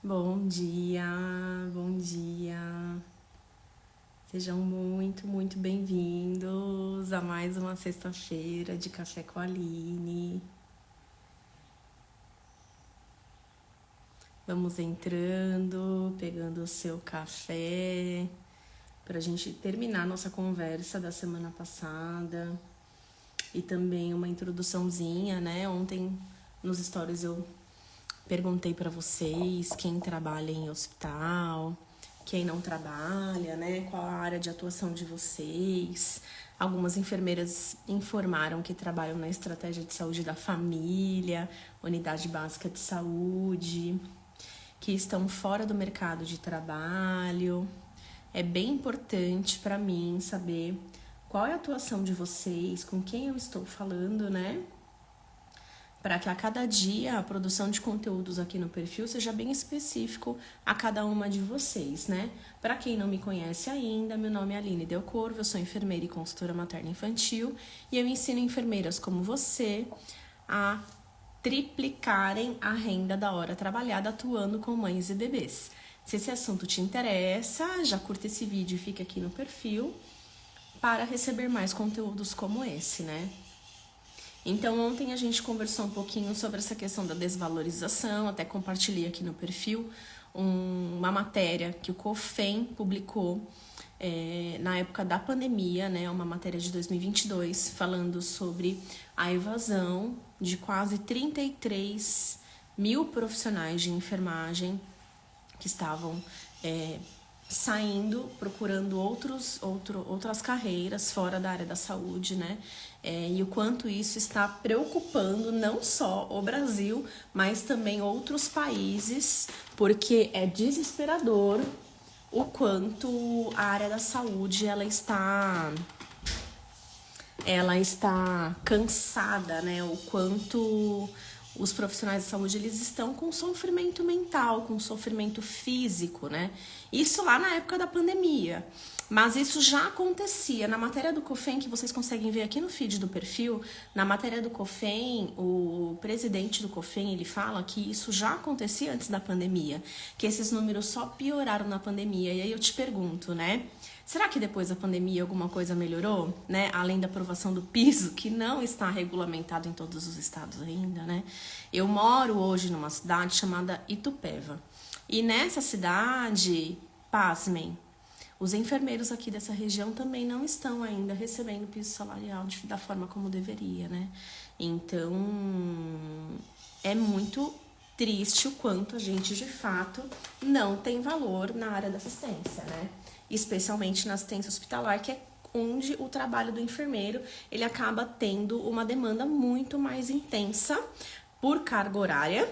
Bom dia, bom dia. Sejam muito, muito bem-vindos a mais uma sexta-feira de Café com a Aline. Vamos entrando, pegando o seu café, para a gente terminar nossa conversa da semana passada e também uma introduçãozinha, né? Ontem nos stories eu perguntei para vocês quem trabalha em hospital, quem não trabalha, né? Qual a área de atuação de vocês. Algumas enfermeiras informaram que trabalham na estratégia de saúde da família, unidade básica de saúde, que estão fora do mercado de trabalho. É bem importante para mim saber qual é a atuação de vocês, com quem eu estou falando, né? Para que a cada dia a produção de conteúdos aqui no perfil seja bem específico a cada uma de vocês, né? Para quem não me conhece ainda, meu nome é Aline Del Corvo, eu sou enfermeira e consultora materno-infantil e eu ensino enfermeiras como você a triplicarem a renda da hora trabalhada atuando com mães e bebês. Se esse assunto te interessa, já curta esse vídeo e fica aqui no perfil para receber mais conteúdos como esse, né? Então, ontem a gente conversou um pouquinho sobre essa questão da desvalorização, até compartilhei aqui no perfil uma matéria que o COFEM publicou na época da pandemia, né, uma matéria de 2022, falando sobre a evasão de quase 33 mil profissionais de enfermagem que estavam saindo, procurando outras carreiras fora da área da saúde, né? E o quanto isso está preocupando não só o Brasil, mas também outros países, porque é desesperador o quanto a área da saúde ela está cansada, né? O quanto os profissionais de saúde eles estão com sofrimento mental, com sofrimento físico, né? Isso lá na época da pandemia. Mas isso já acontecia. Na matéria do COFEM, que vocês conseguem ver aqui no feed do perfil, na matéria do COFEM, o presidente do COFEM, ele fala que isso já acontecia antes da pandemia, que esses números só pioraram na pandemia. E aí eu te pergunto, né? Será que depois da pandemia alguma coisa melhorou, né? Além da aprovação do piso, que não está regulamentado em todos os estados ainda, né? Eu moro hoje numa cidade chamada Itupeva. E nessa cidade, pasmem, os enfermeiros aqui dessa região também não estão ainda recebendo piso salarial da forma como deveria, né? Então, é muito triste o quanto a gente, de fato, não tem valor na área da assistência, né? Especialmente na assistência hospitalar, que é onde o trabalho do enfermeiro, ele acaba tendo uma demanda muito mais intensa por carga horária,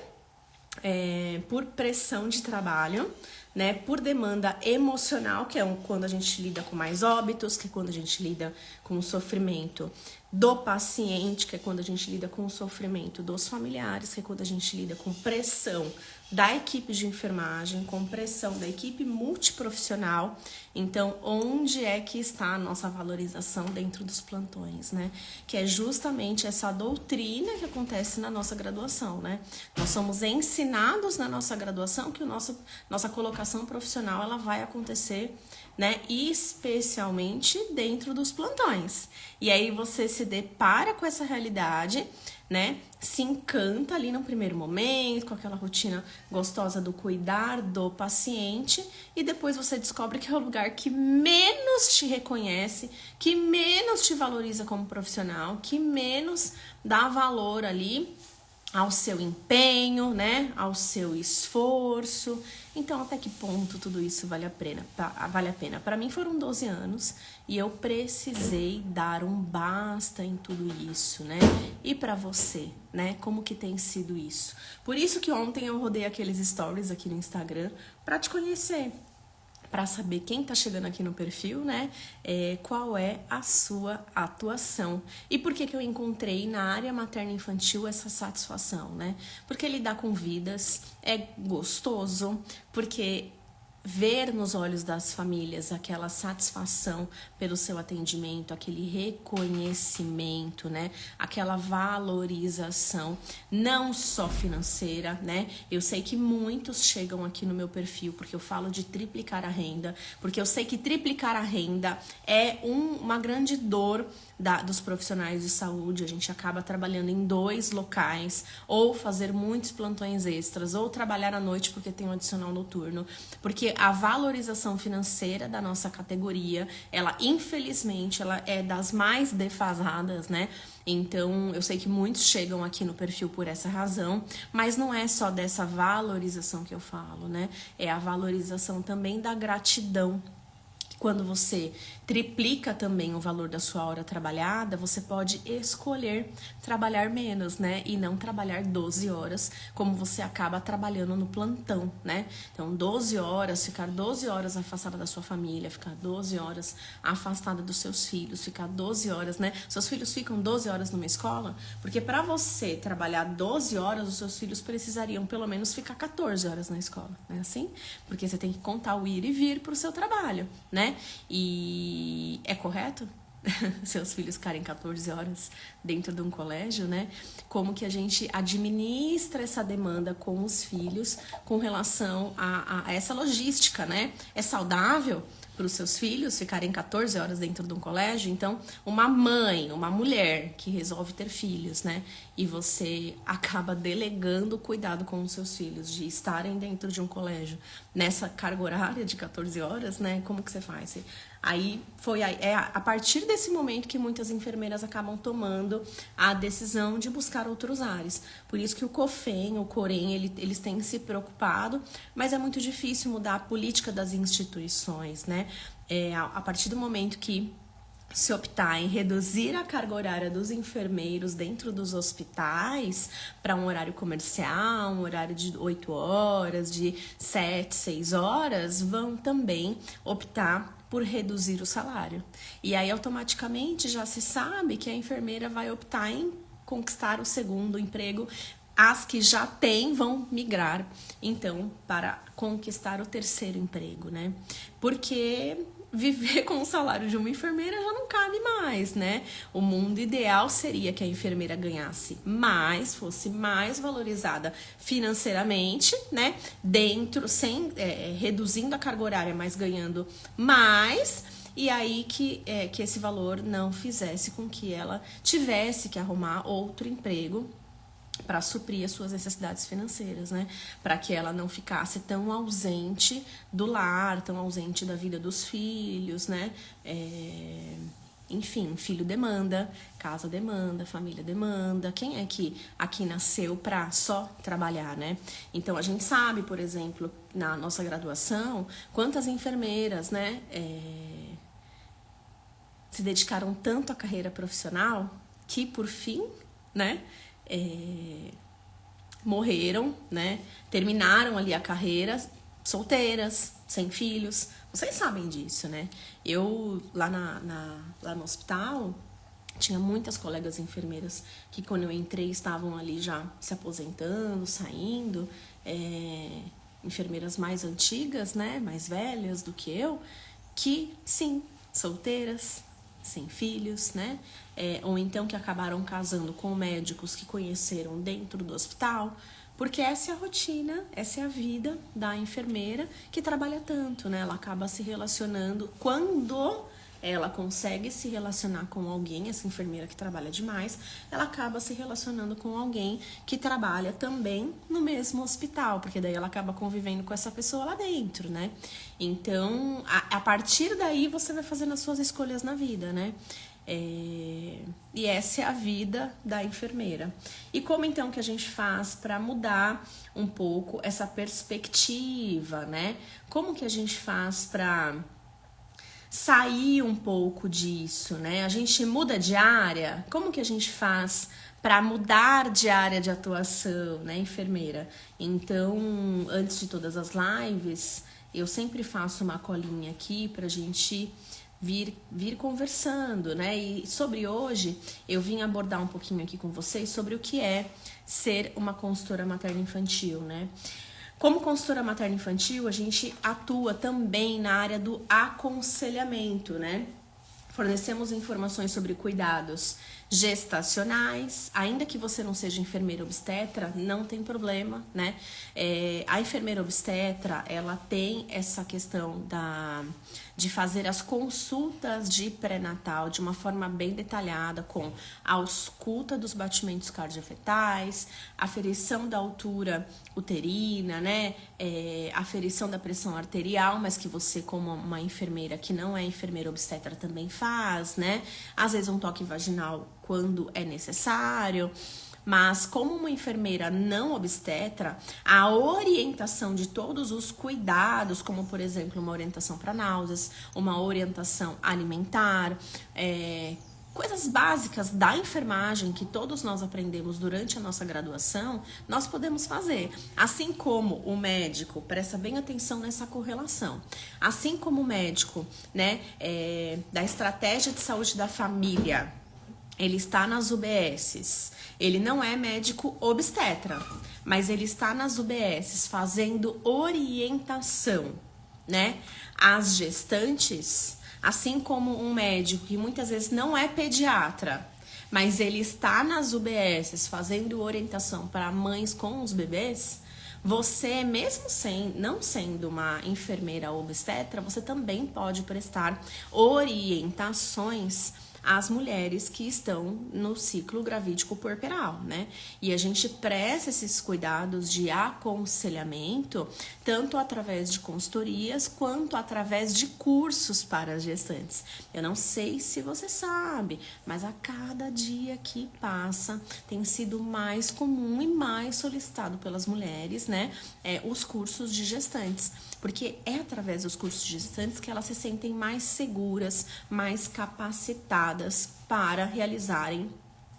por pressão de trabalho, né, por demanda emocional, que é quando a gente lida com mais óbitos, que é quando a gente lida com o sofrimento do paciente, que é quando a gente lida com o sofrimento dos familiares, que é quando a gente lida com pressão da equipe de enfermagem, com pressão da equipe multiprofissional. Então, onde é que está a nossa valorização dentro dos plantões, né? Que é justamente essa doutrina que acontece na nossa graduação, né? Nós somos ensinados na nossa graduação que nossa colocação profissional ela vai acontecer, né? Especialmente dentro dos plantões. E aí você se depara com essa realidade, né? Se encanta ali no primeiro momento, com aquela rotina gostosa do cuidar do paciente, e depois você descobre que é o lugar que menos te reconhece, que menos te valoriza como profissional, que menos dá valor ali ao seu empenho, né? Ao seu esforço. Então, até que ponto tudo isso vale a pena? Vale a pena. Para mim foram 12 anos e eu precisei dar um basta em tudo isso, né? E para você, né? Como que tem sido isso? Por isso que ontem eu rodei aqueles stories aqui no Instagram para te conhecer, para saber quem tá chegando aqui no perfil, né? Qual é a sua atuação. E por que eu encontrei na área materno-infantil essa satisfação, né? Porque lidar com vidas é gostoso, porque ver nos olhos das famílias aquela satisfação pelo seu atendimento, aquele reconhecimento, né? Aquela valorização, não só financeira, né? Eu sei que muitos chegam aqui no meu perfil porque eu falo de triplicar a renda, porque eu sei que triplicar a renda é uma grande dor dos profissionais de saúde. A gente acaba trabalhando em 2 locais, ou fazer muitos plantões extras, ou trabalhar à noite porque tem um adicional noturno, porque a valorização financeira da nossa categoria, ela infelizmente ela é das mais defasadas, né? Então eu sei que muitos chegam aqui no perfil por essa razão, mas não é só dessa valorização que eu falo, né? É a valorização também da gratidão. Quando você triplica também o valor da sua hora trabalhada, você pode escolher trabalhar menos, né? E não trabalhar 12 horas, como você acaba trabalhando no plantão, né? Então, 12 horas, ficar 12 horas afastada da sua família, ficar 12 horas afastada dos seus filhos, ficar 12 horas, né? Seus filhos ficam 12 horas numa escola, porque para você trabalhar 12 horas, os seus filhos precisariam pelo menos ficar 14 horas na escola, não é assim? Porque você tem que contar o ir e vir para o seu trabalho, né? E é correto seus filhos ficarem 14 horas dentro de um colégio, né? Como que a gente administra essa demanda com os filhos com relação a essa logística, né? É saudável para os seus filhos ficarem 14 horas dentro de um colégio? Então, uma mãe, uma mulher que resolve ter filhos, né? E você acaba delegando o cuidado com os seus filhos, de estarem dentro de um colégio nessa carga horária de 14 horas, né? Como que você faz? Aí é a partir desse momento que muitas enfermeiras acabam tomando a decisão de buscar outros ares. Por isso que o COFEM, o COREM, eles têm se preocupado, mas é muito difícil mudar a política das instituições, né? A partir do momento que se optar em reduzir a carga horária dos enfermeiros dentro dos hospitais para um horário comercial, um horário de 8 horas, de 7, 6 horas, vão também optar por reduzir o salário. E aí, automaticamente, já se sabe que a enfermeira vai optar em conquistar o segundo emprego. As que já têm vão migrar, então, para conquistar o terceiro emprego, né? Porque viver com o salário de uma enfermeira já não cabe mais, né? O mundo ideal seria que a enfermeira ganhasse mais, fosse mais valorizada financeiramente, né? Reduzindo a carga horária, mas ganhando mais. E aí que esse valor não fizesse com que ela tivesse que arrumar outro emprego para suprir as suas necessidades financeiras, né? Para que ela não ficasse tão ausente do lar, tão ausente da vida dos filhos, né? Enfim, filho demanda, casa demanda, família demanda. Quem é que aqui nasceu para só trabalhar, né? Então, a gente sabe, por exemplo, na nossa graduação, quantas enfermeiras, né? Se dedicaram tanto à carreira profissional que, por fim, né? Morreram, né? Terminaram ali a carreira solteiras, sem filhos. Vocês sabem disso, né? Eu, lá no hospital, tinha muitas colegas enfermeiras que, quando eu entrei, estavam ali já se aposentando, saindo. Enfermeiras mais antigas, né? Mais velhas do que eu, que, sim, solteiras, sem filhos, né? Ou então que acabaram casando com médicos que conheceram dentro do hospital, porque essa é a rotina, essa é a vida da enfermeira que trabalha tanto, né? Ela acaba se relacionando quando ela consegue se relacionar com alguém, essa enfermeira que trabalha demais, ela acaba se relacionando com alguém que trabalha também no mesmo hospital, porque daí ela acaba convivendo com essa pessoa lá dentro, né? Então, a partir daí você vai fazendo as suas escolhas na vida, né? E essa é a vida da enfermeira. E como então que a gente faz para mudar um pouco essa perspectiva, né? Como que a gente faz para sair um pouco disso, né? A gente muda de área? Como que a gente faz para mudar de área de atuação, né, enfermeira? Então, antes de todas as lives, eu sempre faço uma colinha aqui pra gente vir conversando, né? E sobre hoje, eu vim abordar um pouquinho aqui com vocês sobre o que é ser uma consultora materno-infantil, né? Como consultora materno-infantil, a gente atua também na área do aconselhamento, né? Fornecemos informações sobre cuidados gestacionais, ainda que você não seja enfermeira obstetra, não tem problema, né? A enfermeira obstetra, ela tem essa questão de fazer as consultas de pré-natal de uma forma bem detalhada, com a ausculta dos batimentos cardiofetais, aferição da altura uterina, né? Aferição da pressão arterial, mas que você, como uma enfermeira que não é enfermeira obstetra, também faz, né? Às vezes um toque vaginal quando é necessário. Mas como uma enfermeira não obstetra, a orientação de todos os cuidados, como por exemplo uma orientação para náuseas, uma orientação alimentar, coisas básicas da enfermagem que todos nós aprendemos durante a nossa graduação, nós podemos fazer. Assim como o médico, presta bem atenção nessa correlação, assim como o médico, né, da estratégia de saúde da família, ele está nas UBSs, ele não é médico obstetra, mas ele está nas UBSs fazendo orientação, né? As gestantes, assim como um médico que muitas vezes não é pediatra, mas ele está nas UBSs fazendo orientação para mães com os bebês, você, mesmo não sendo uma enfermeira obstetra, você também pode prestar orientações às mulheres que estão no ciclo gravídico puerperal, né? E a gente presta esses cuidados de aconselhamento, tanto através de consultorias, quanto através de cursos para as gestantes. Eu não sei se você sabe, mas a cada dia que passa, tem sido mais comum e mais solicitado pelas mulheres, né? Os cursos de gestantes. Porque é através dos cursos de gestantes que elas se sentem mais seguras, mais capacitadas para realizarem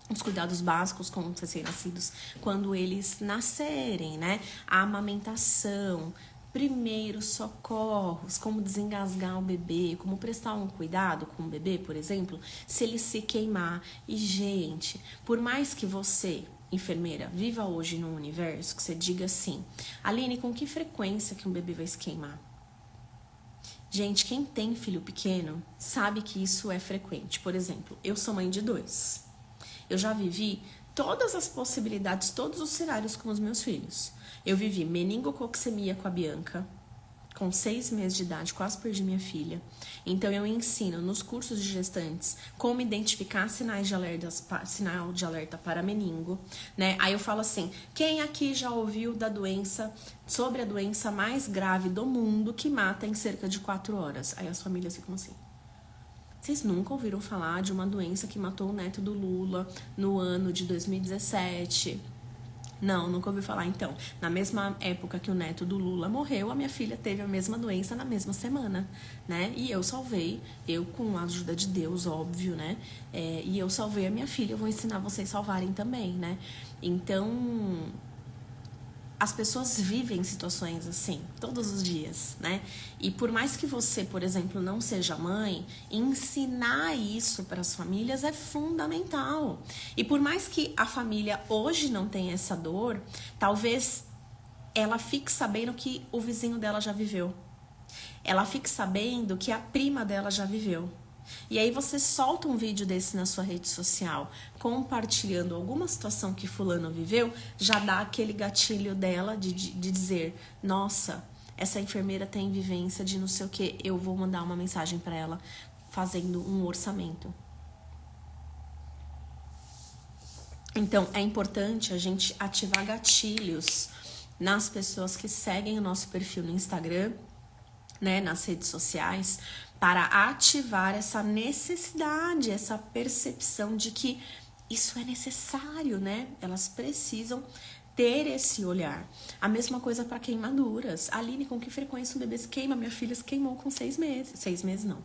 os cuidados básicos com os recém-nascidos quando eles nascerem, né? A amamentação, primeiros socorros, como desengasgar o bebê, como prestar um cuidado com o bebê, por exemplo, se ele se queimar. E, gente, por mais que você, enfermeira, viva hoje num universo que você diga assim: Aline, com que frequência que um bebê vai se queimar? Gente, quem tem filho pequeno sabe que isso é frequente. Por exemplo, eu sou mãe de 2. Eu já vivi todas as possibilidades, todos os cenários com os meus filhos. Eu vivi meningococcemia com a Bianca. Com 6 meses de idade, quase perdi minha filha. Então, eu ensino nos cursos de gestantes como identificar sinal de alerta para meningo, né? Aí eu falo assim: quem aqui já ouviu sobre a doença mais grave do mundo que mata em cerca de 4 horas? Aí as famílias ficam assim: vocês nunca ouviram falar de uma doença que matou o neto do Lula no ano de 2017? Não, nunca ouvi falar. Então, na mesma época que o neto do Lula morreu, a minha filha teve a mesma doença na mesma semana, né? E eu salvei, eu com a ajuda de Deus, óbvio, né? E eu salvei a minha filha, eu vou ensinar vocês a salvarem também, né? Então, as pessoas vivem situações assim, todos os dias, né? E por mais que você, por exemplo, não seja mãe, ensinar isso para as famílias é fundamental. E por mais que a família hoje não tenha essa dor, talvez ela fique sabendo que o vizinho dela já viveu. Ela fique sabendo que a prima dela já viveu. E aí você solta um vídeo desse na sua rede social, compartilhando alguma situação que fulano viveu, já dá aquele gatilho dela de dizer: nossa, essa enfermeira tem vivência de não sei o que, eu vou mandar uma mensagem para ela fazendo um orçamento. Então, é importante a gente ativar gatilhos nas pessoas que seguem o nosso perfil no Instagram, né, nas redes sociais, para ativar essa necessidade, essa percepção de que isso é necessário, né? Elas precisam ter esse olhar. A mesma coisa para queimaduras. Aline, com que frequência o bebê se queima? Minha filha se queimou com 6 meses. 6 meses não.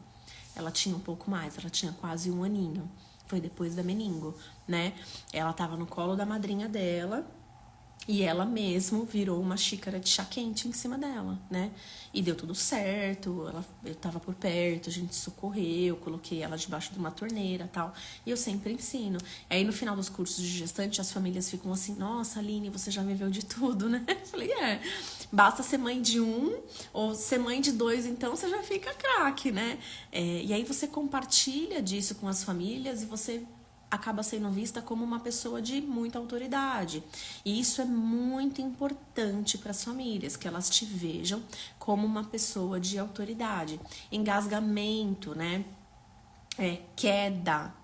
Ela tinha um pouco mais, ela tinha quase 1 aninho. Foi depois da meningo, né? Ela tava no colo da madrinha dela. E ela mesmo virou uma xícara de chá quente em cima dela, né? E deu tudo certo, eu tava por perto, a gente socorreu, coloquei ela debaixo de uma torneira e tal. E eu sempre ensino. Aí no final dos cursos de gestante, as famílias ficam assim: nossa, Aline, você já viveu de tudo, né? Eu falei: Basta ser mãe de um ou ser mãe de dois, então você já fica craque, né? E aí você compartilha disso com as famílias e você acaba sendo vista como uma pessoa de muita autoridade. E isso é muito importante para as famílias, que elas te vejam como uma pessoa de autoridade. Engasgamento, né? Queda,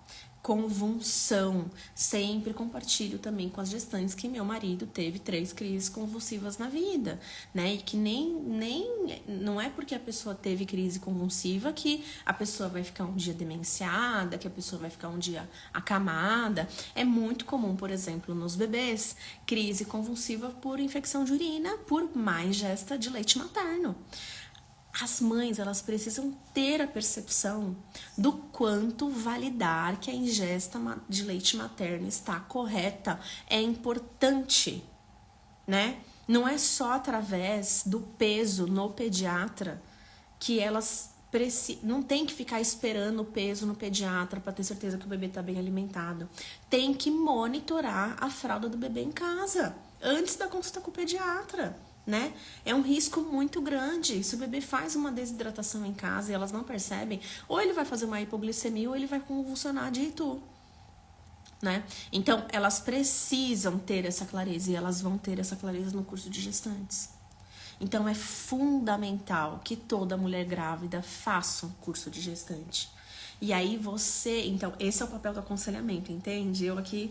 convulsão. Sempre compartilho também com as gestantes que meu marido teve 3 crises convulsivas na vida, né? E que nem não é porque a pessoa teve crise convulsiva que a pessoa vai ficar um dia demenciada, que a pessoa vai ficar um dia acamada. É muito comum, por exemplo, nos bebês, crise convulsiva por infecção de urina, por má ingesta de leite materno. As mães, elas precisam ter a percepção do quanto validar que a ingesta de leite materno está correta é importante, né? Não é só através do peso no pediatra que elas não tem que ficar esperando o peso no pediatra para ter certeza que o bebê está bem alimentado. Tem que monitorar a fralda do bebê em casa, antes da consulta com o pediatra. Né? É um risco muito grande. Se o bebê faz uma desidratação em casa e elas não percebem, ou ele vai fazer uma hipoglicemia ou ele vai convulsionar de itu, né? Então, elas precisam ter essa clareza e elas vão ter essa clareza no curso de gestantes. Então, é fundamental que toda mulher grávida faça um curso de gestante. E aí então, esse é o papel do aconselhamento, entende? Eu aqui,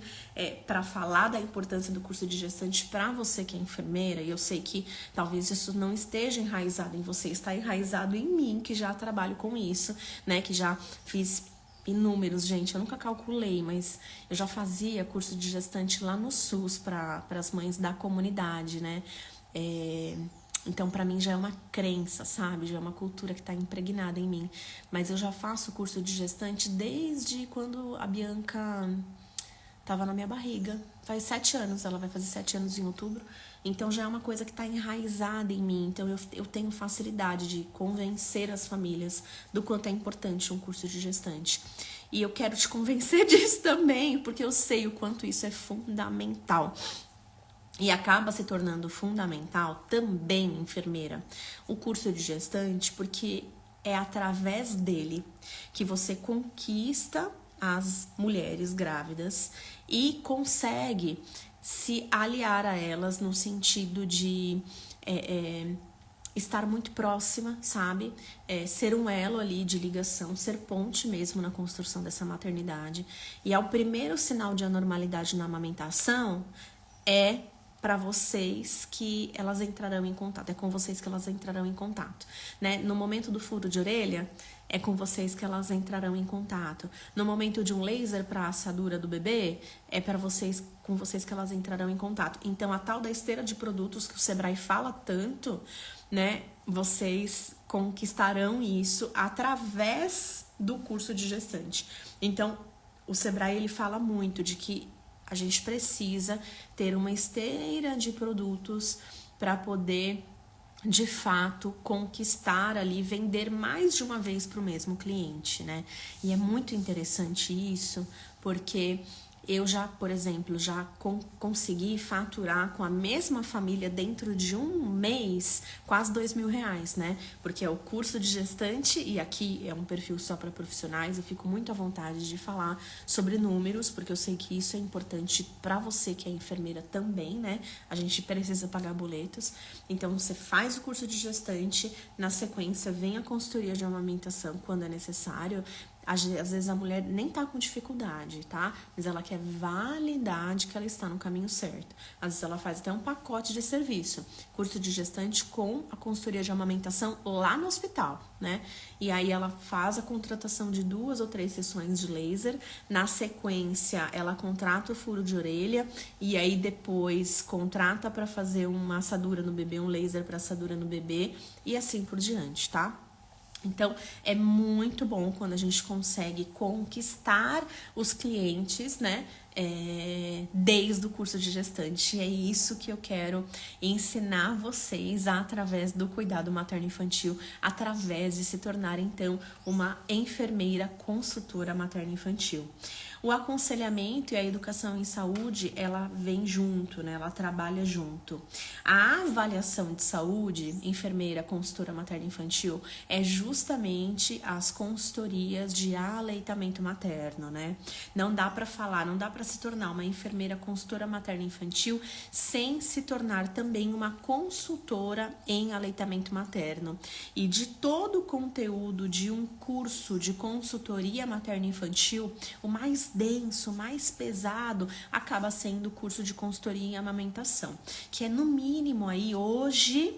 para falar da importância do curso de gestante para você que é enfermeira, e eu sei que talvez isso não esteja enraizado em você, está enraizado em mim, que já trabalho com isso, né? Que já fiz inúmeros, gente, eu nunca calculei, mas eu já fazia curso de gestante lá no SUS para as mães da comunidade, né? Então, para mim já é uma crença, sabe? Já é uma cultura que está impregnada em mim. Mas eu já faço curso de gestante desde quando a Bianca estava na minha barriga. Faz 7 anos, ela vai fazer 7 anos em outubro. Então, já é uma coisa que está enraizada em mim. Então, eu tenho facilidade de convencer as famílias do quanto é importante um curso de gestante. E eu quero te convencer disso também, porque eu sei o quanto isso é fundamental. E acaba se tornando fundamental também, enfermeira, o curso de gestante, porque é através dele que você conquista as mulheres grávidas e consegue se aliar a elas no sentido de estar muito próxima, sabe? Ser um elo ali de ligação, ser ponte mesmo na construção dessa maternidade. E ao primeiro sinal de anormalidade na amamentação para vocês que elas entrarão em contato, é com vocês que elas entrarão em contato, né? No momento do furo de orelha, é com vocês que elas entrarão em contato. No momento de um laser para a assadura do bebê, é com vocês que elas entrarão em contato. Então, a tal da esteira de produtos que o Sebrae fala tanto, né? Vocês conquistarão isso através do curso de gestante. Então, o Sebrae, ele fala muito de que a gente precisa ter uma esteira de produtos para poder, de fato, conquistar ali, vender mais de uma vez para o mesmo cliente, né? E é muito interessante isso, porque eu já, por exemplo, consegui faturar com a mesma família dentro de um mês quase R$2.000, né? Porque é o curso de gestante e aqui é um perfil só para profissionais. Eu fico muito à vontade de falar sobre números, porque eu sei que isso é importante para você que é enfermeira também, né? A gente precisa pagar boletos. Então, você faz o curso de gestante, na sequência vem a consultoria de amamentação quando é necessário. Às vezes a mulher nem tá com dificuldade, tá? Mas ela quer validar de que ela está no caminho certo. Às vezes ela faz até um pacote de serviço. Curso de gestante com a consultoria de amamentação lá no hospital, né? E aí ela faz a contratação de 2 ou 3 sessões de laser. Na sequência, ela contrata o furo de orelha. E aí depois contrata para fazer uma assadura no bebê, um laser para assadura no bebê. E assim por diante, tá? Então, é muito bom quando a gente consegue conquistar os clientes, né? Desde o curso de gestante. E é isso que eu quero ensinar vocês através do cuidado materno-infantil, através de se tornar, então, uma enfermeira consultora materno-infantil. O aconselhamento e a educação em saúde, ela vem junto, né? Ela trabalha junto. A avaliação de saúde, enfermeira, consultora materno-infantil, é justamente as consultorias de aleitamento materno, né? Não dá para falar, não dá para se tornar uma enfermeira consultora materno-infantil sem se tornar também uma consultora em aleitamento materno. E de todo o conteúdo de um curso de consultoria materno-infantil, o mais denso, o mais pesado, acaba sendo o curso de consultoria em amamentação, que é no mínimo aí hoje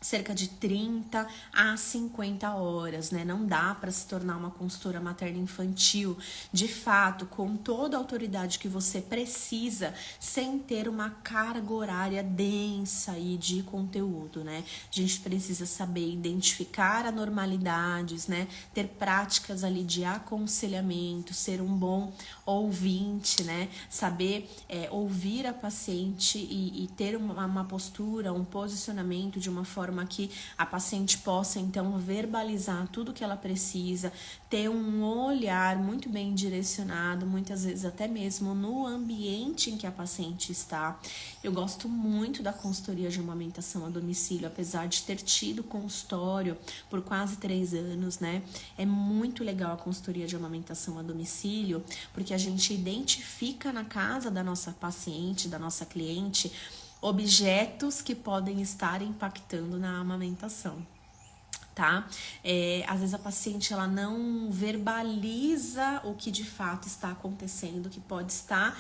cerca de 30 a 50 horas, né? Não dá para se tornar uma consultora materno-infantil, de fato, com toda a autoridade que você precisa, sem ter uma carga horária densa aí de conteúdo, né? A gente precisa saber identificar anormalidades, né? Ter práticas ali de aconselhamento, ser um bom ouvinte, né? Saber ouvir a paciente e ter uma postura, um posicionamento de uma forma que a paciente possa então verbalizar tudo que ela precisa, ter um olhar muito bem direcionado, muitas vezes até mesmo no ambiente em que a paciente está. Eu gosto muito da consultoria de amamentação a domicílio, apesar de ter tido consultório por quase 3 anos, né? É muito legal a consultoria de amamentação a domicílio, porque a gente identifica na casa da nossa paciente, da nossa cliente, objetos que podem estar impactando na amamentação, tá? Às vezes a paciente ela não verbaliza o que de fato está acontecendo, que pode estar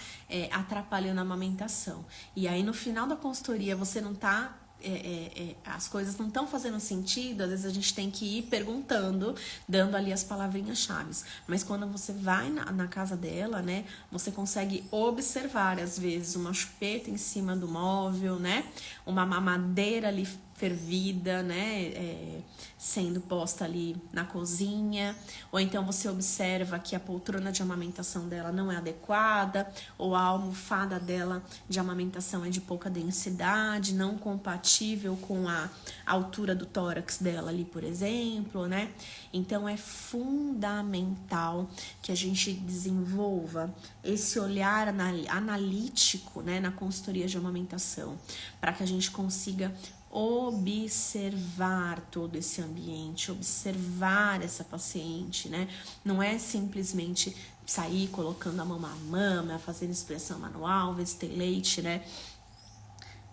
atrapalhando a amamentação. E aí no final da consultoria você não tá as coisas não estão fazendo sentido, às vezes a gente tem que ir perguntando, dando ali as palavrinhas-chave. Mas quando você vai na casa dela, né, você consegue observar, às vezes, uma chupeta em cima do móvel, né, uma mamadeira ali fervida, né, sendo posta ali na cozinha, ou então você observa que a poltrona de amamentação dela não é adequada, ou a almofada dela de amamentação é de pouca densidade, não compatível com a altura do tórax dela ali, por exemplo, né? Então é fundamental que a gente desenvolva esse olhar analítico, né, na consultoria de amamentação, para que a gente consiga observar todo esse ambiente, observar essa paciente, né? Não é simplesmente sair colocando a mão na mama, fazendo expressão manual, ver se tem leite, né?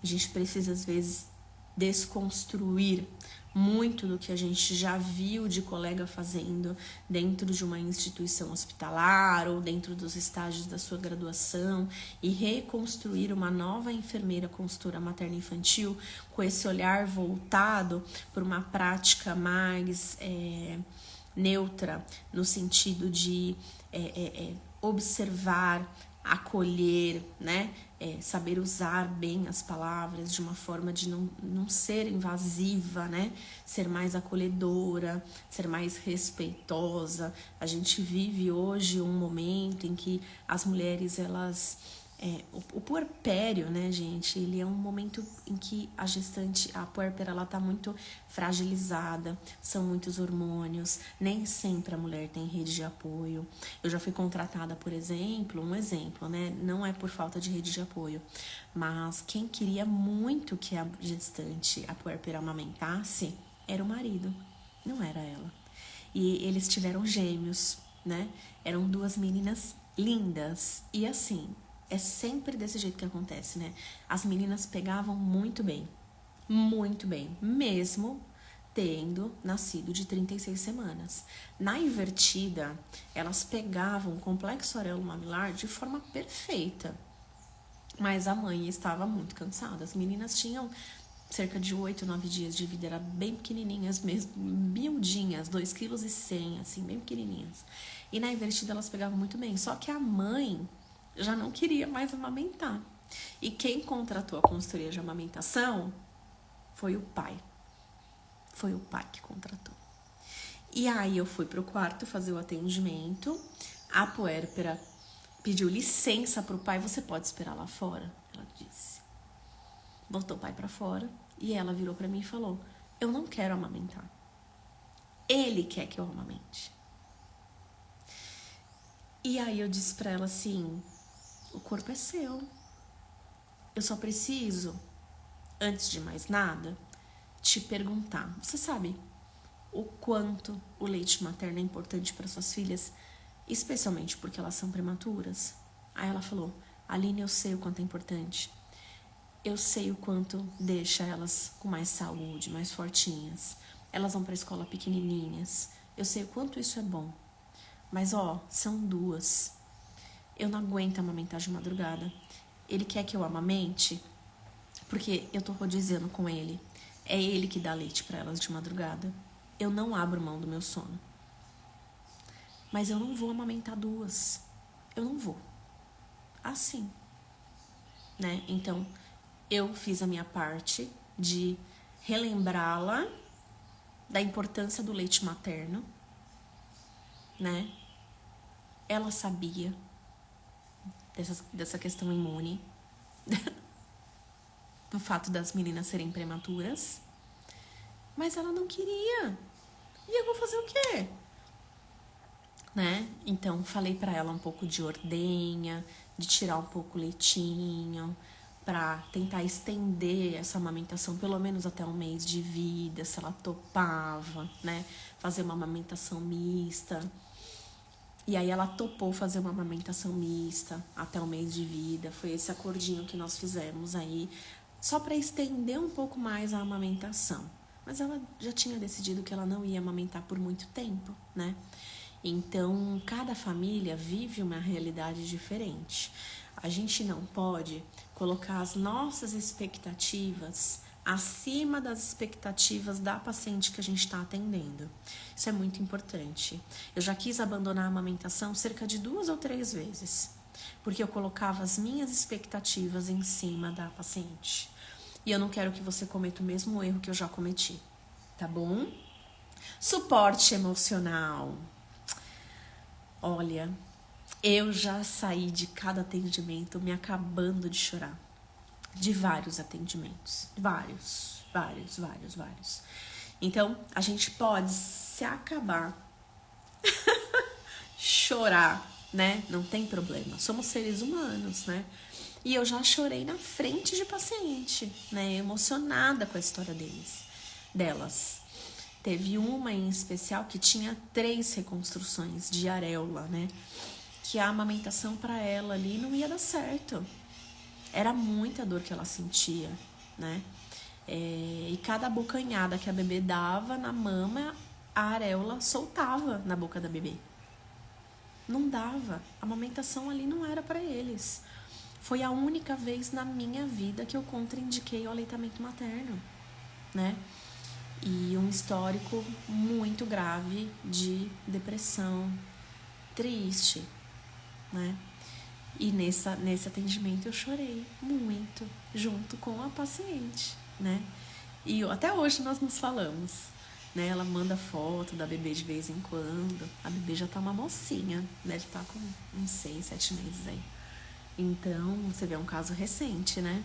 A gente precisa, às vezes, desconstruir muito do que a gente já viu de colega fazendo dentro de uma instituição hospitalar ou dentro dos estágios da sua graduação e reconstruir uma nova enfermeira consultora materno-infantil com esse olhar voltado para uma prática mais neutra, no sentido de observar, acolher, né? Saber usar bem as palavras de uma forma de não ser invasiva, né? Ser mais acolhedora, ser mais respeitosa. A gente vive hoje um momento em que as mulheres, elas... o puerpério, né, gente, ele é um momento em que a gestante, a puérpera, ela tá muito fragilizada, são muitos hormônios, nem sempre a mulher tem rede de apoio. Eu já fui contratada, por exemplo, né, não é por falta de rede de apoio, mas quem queria muito que a gestante, a puérpera, amamentasse, era o marido, não era ela. E eles tiveram gêmeos, né, eram 2 meninas lindas, e assim... É sempre desse jeito que acontece, né? As meninas pegavam muito bem, mesmo tendo nascido de 36 semanas. Na invertida, elas pegavam o complexo areolo-mamilar de forma perfeita, mas a mãe estava muito cansada. As meninas tinham cerca de 8, 9 dias de vida, eram bem pequenininhas mesmo, miudinhas, 2,1 kg, assim, bem pequenininhas. E na invertida elas pegavam muito bem, só que a mãe já não queria mais amamentar. E quem contratou a consultoria de amamentação foi o pai. Foi o pai que contratou. E aí eu fui pro quarto fazer o atendimento. A puérpera pediu licença pro pai. Você pode esperar lá fora? Ela disse. Botou o pai pra fora. E ela virou pra mim e falou: eu não quero amamentar. Ele quer que eu amamente. E aí eu disse pra ela assim, o corpo é seu. Eu só preciso, antes de mais nada, te perguntar. Você sabe o quanto o leite materno é importante para suas filhas, especialmente porque elas são prematuras? Aí ela falou, Aline, eu sei o quanto é importante. Eu sei o quanto deixa elas com mais saúde, mais fortinhas. Elas vão para a escola pequenininhas. Eu sei o quanto isso é bom. Mas, são 2. Eu não aguento amamentar de madrugada. Ele quer que eu amamente, porque eu tô rodizando com ele. É ele que dá leite para elas de madrugada. Eu não abro mão do meu sono. Mas eu não vou amamentar 2. Eu não vou. Assim. Né? Então, eu fiz a minha parte de relembrá-la da importância do leite materno, né? Ela sabia dessa questão imune, do fato das meninas serem prematuras, mas ela não queria. E eu vou fazer o quê? Né? Então, falei pra ela um pouco de ordenha, de tirar um pouco o leitinho, pra tentar estender essa amamentação pelo menos até 1 mês de vida, se ela topava, né? Fazer uma amamentação mista. E aí ela topou fazer uma amamentação mista até 1 mês de vida. Foi esse acordinho que nós fizemos aí, só para estender um pouco mais a amamentação. Mas ela já tinha decidido que ela não ia amamentar por muito tempo, né? Então, cada família vive uma realidade diferente. A gente não pode colocar as nossas expectativas acima das expectativas da paciente que a gente está atendendo. Isso é muito importante. Eu já quis abandonar a amamentação cerca de 2 ou 3 vezes, porque eu colocava as minhas expectativas em cima da paciente. E eu não quero que você cometa o mesmo erro que eu já cometi, tá bom? Suporte emocional. Olha, eu já saí de cada atendimento me acabando de chorar. De vários atendimentos. Vários. Então, a gente pode se acabar, chorar, né? Não tem problema. Somos seres humanos, né? E eu já chorei na frente de paciente, né? Emocionada com a história delas. Teve uma em especial que tinha 3 reconstruções de areola, né? Que a amamentação para ela ali não ia dar certo. Era muita dor que ela sentia, né? E cada bocanhada que a bebê dava na mama, a areola soltava na boca da bebê. Não dava. A amamentação ali não era para eles. Foi a única vez na minha vida que eu contraindiquei o aleitamento materno, né? E um histórico muito grave de depressão, triste, né? E nesse atendimento eu chorei muito, junto com a paciente, né? E até hoje nós nos falamos, né? Ela manda foto da bebê de vez em quando. A bebê já tá uma mocinha, deve estar com uns 6, 7 meses aí. Então, você vê, é um caso recente, né?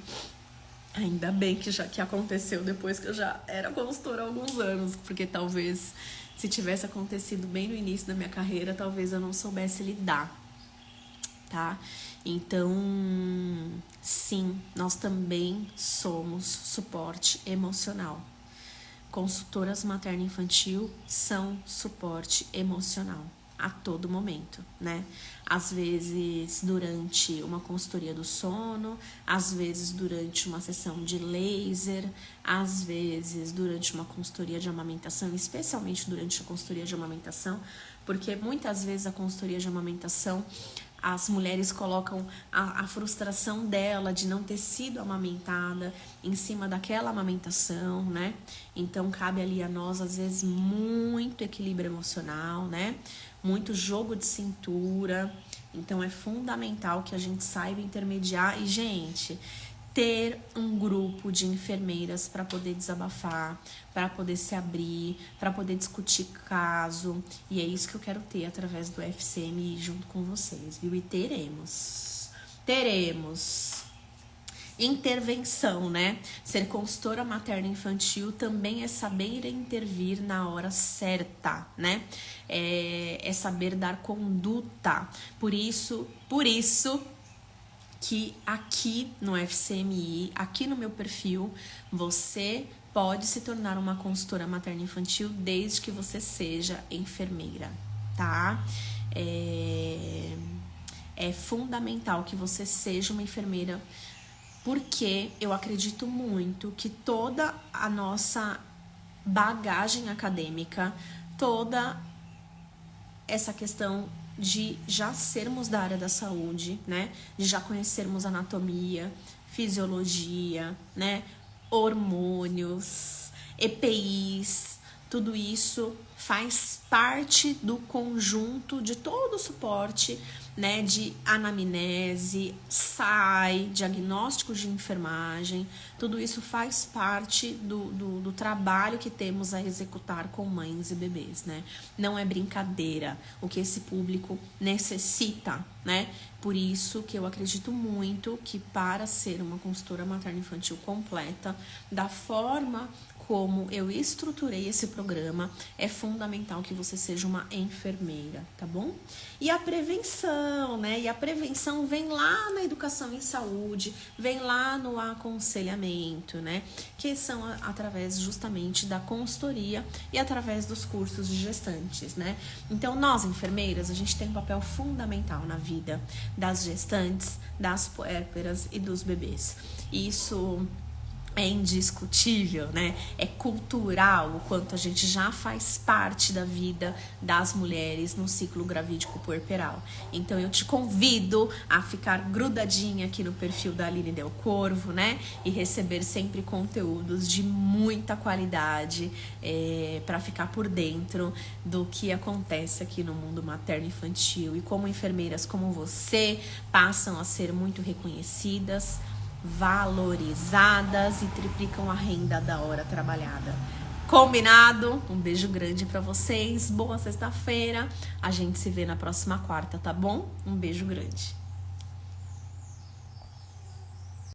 Ainda bem que aconteceu depois que eu já era consultora há alguns anos, porque talvez se tivesse acontecido bem no início da minha carreira, talvez eu não soubesse lidar, tá? Então, sim, nós também somos suporte emocional. Consultoras materno-infantil são suporte emocional a todo momento, né? Às vezes durante uma consultoria do sono, às vezes durante uma sessão de laser, às vezes durante uma consultoria de amamentação, especialmente durante a consultoria de amamentação, porque muitas vezes a consultoria de amamentação as mulheres colocam a frustração dela de não ter sido amamentada em cima daquela amamentação, né? Então, cabe ali a nós, às vezes, muito equilíbrio emocional, né? Muito jogo de cintura. Então, é fundamental que a gente saiba intermediar. E, gente, ter um grupo de enfermeiras para poder desabafar, para poder se abrir, para poder discutir caso. E é isso que eu quero ter através do FCM junto com vocês, viu? E teremos. intervenção, né? Ser consultora materno-infantil também é saber intervir na hora certa, né? É saber dar conduta. Por isso que aqui no FCMI, aqui no meu perfil, você pode se tornar uma consultora materno-infantil desde que você seja enfermeira, tá? É fundamental que você seja uma enfermeira, porque eu acredito muito que toda a nossa bagagem acadêmica, toda essa questão de já sermos da área da saúde, né? De já conhecermos anatomia, fisiologia, né? Hormônios, EPIs, tudo isso faz parte do conjunto de todo o suporte, né, de anamnese, SAI, diagnóstico de enfermagem, tudo isso faz parte do trabalho que temos a executar com mães e bebês, né? Não é brincadeira o que esse público necessita, né? Por isso que eu acredito muito que para ser uma consultora materno-infantil completa, da forma como eu estruturei esse programa, é fundamental que você seja uma enfermeira, tá bom? E a prevenção, né? E a prevenção vem lá na educação em saúde, vem lá no aconselhamento, né? Que são através justamente da consultoria e através dos cursos de gestantes, né? Então, nós, enfermeiras, a gente tem um papel fundamental na vida das gestantes, das puérperas e dos bebês. Isso é indiscutível, né? É cultural o quanto a gente já faz parte da vida das mulheres no ciclo gravídico puerperal. Então eu te convido a ficar grudadinha aqui no perfil da Aline Del Corvo, né? E receber sempre conteúdos de muita qualidade para ficar por dentro do que acontece aqui no mundo materno-infantil e como enfermeiras como você passam a ser muito reconhecidas, valorizadas e triplicam a renda da hora trabalhada. Combinado? Um beijo grande pra vocês. Boa sexta-feira. A gente se vê na próxima quarta, tá bom? Um beijo grande.